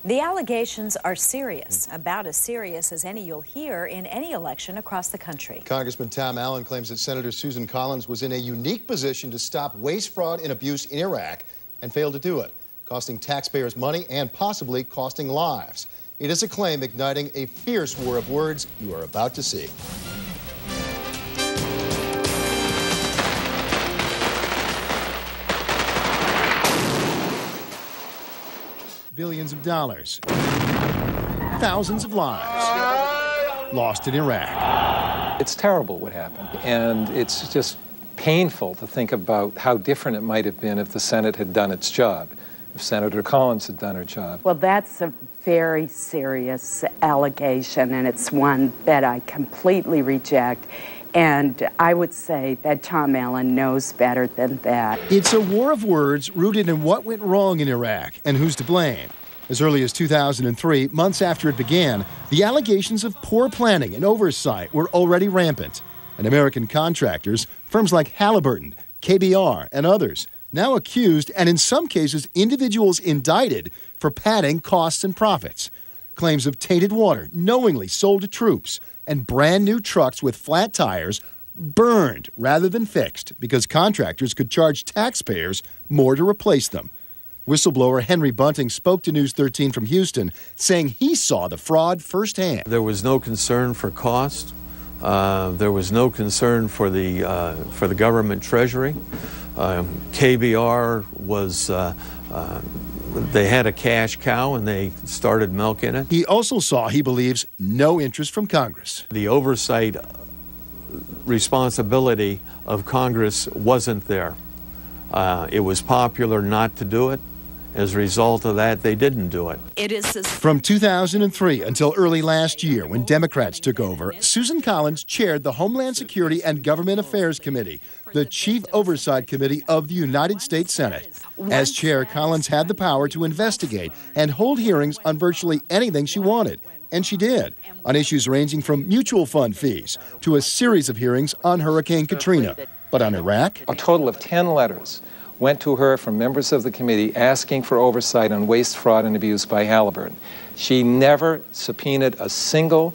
The allegations are serious, about as serious as any you'll hear in any election across the country. Congressman Tom Allen claims that Senator Susan Collins was in a unique position to stop waste, fraud, and abuse in Iraq and failed to do it, costing taxpayers money and possibly costing lives. It is a claim igniting a fierce war of words you are about to see. Billions of dollars, thousands of lives lost in Iraq. It's terrible what happened, and it's just painful to think about how different it might have been if the Senate had done its job, if Senator Collins had done her job. Well, that's a very serious allegation, and it's one that I completely reject. And I would say that Tom Allen knows better than that. It's a war of words rooted in what went wrong in Iraq and who's to blame. As early as 2003, months after it began, the allegations of poor planning and oversight were already rampant. And American contractors, firms like Halliburton, KBR, and others, now accused and in some cases individuals indicted for padding costs and profits. Claims of tainted water knowingly sold to troops, and brand new trucks with flat tires burned rather than fixed because contractors could charge taxpayers more to replace them. Whistleblower Henry Bunting spoke to News 13 from Houston, saying he saw the fraud firsthand. There was no concern for cost. There was no concern for the government treasury. KBR was they had a cash cow and they started milking it. He also saw, he believes, no interest from Congress. The oversight responsibility of Congress wasn't there. It was popular not to do it. As a result of that, they didn't do it. From 2003 until early last year, when Democrats took over, Susan Collins chaired the Homeland Security and Government Affairs Committee, the chief oversight committee of the United States Senate. As chair, Collins had the power to investigate and hold hearings on virtually anything she wanted. And she did, on issues ranging from mutual fund fees to a series of hearings on Hurricane Katrina. But on Iraq, a total of 10 letters went to her from members of the committee asking for oversight on waste, fraud, and abuse by Halliburton. She never subpoenaed a single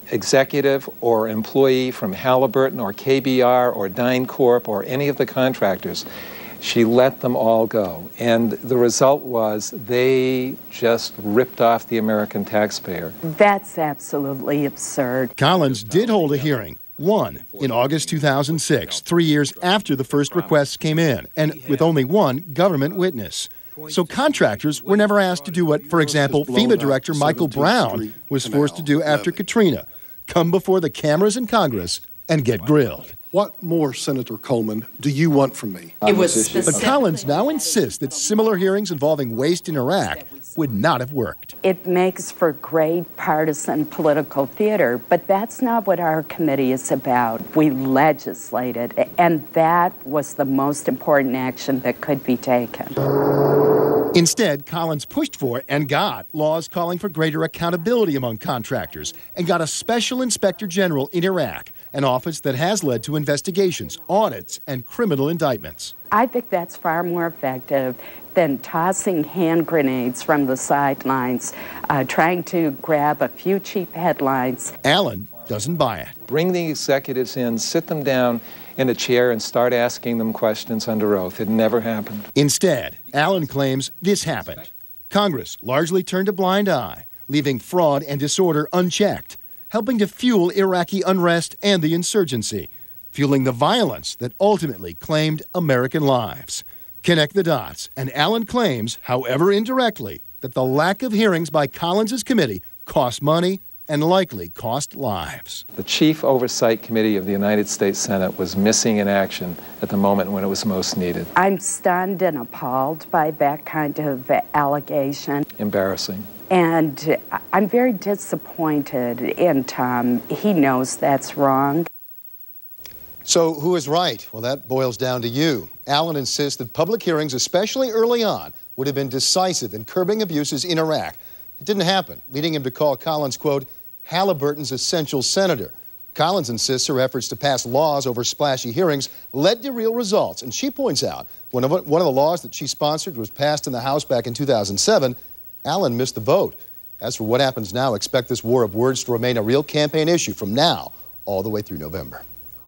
executive or employee from Halliburton or KBR or DynCorp or any of the contractors. She let them all go. And the result was they just ripped off the American taxpayer. That's absolutely absurd. Collins did hold a hearing. One in August 2006, 3 years after the first requests came in, and with only one government witness. So contractors were never asked to do what, for example, FEMA Director Michael Brown was forced to do after Katrina, come before the cameras in Congress and get grilled. What more, Senator Coleman, do you want from me? But Collins now insists that similar hearings involving waste in Iraq would not have worked. It makes for great partisan political theater, but that's not what our committee is about. We legislated, and that was the most important action that could be taken. Instead, Collins pushed for and got laws calling for greater accountability among contractors and got a special inspector general in Iraq, an office that has led to investigations, audits, and criminal indictments. I think that's far more effective than tossing hand grenades from the sidelines, trying to grab a few cheap headlines. Allen doesn't buy it. Bring the executives in, sit them down in a chair and start asking them questions under oath. It never happened. Instead, Allen claims this happened. Congress largely turned a blind eye, leaving fraud and disorder unchecked, helping to fuel Iraqi unrest and the insurgency, fueling the violence that ultimately claimed American lives. Connect the dots, and Allen claims, however indirectly, that the lack of hearings by Collins's committee cost money and likely cost lives. The Chief Oversight Committee of the United States Senate was missing in action at the moment when it was most needed. I'm stunned and appalled by that kind of allegation. Embarrassing. And I'm very disappointed in Tom. He knows that's wrong. So who is right? Well, that boils down to you. Allen insists that public hearings, especially early on, would have been decisive in curbing abuses in Iraq. It didn't happen, leading him to call Collins, quote, Halliburton's essential senator. Collins insists her efforts to pass laws over splashy hearings led to real results. And she points out one of the laws that she sponsored was passed in the House back in 2007. Allen missed the vote. As for what happens now, expect this war of words to remain a real campaign issue from now all the way through November.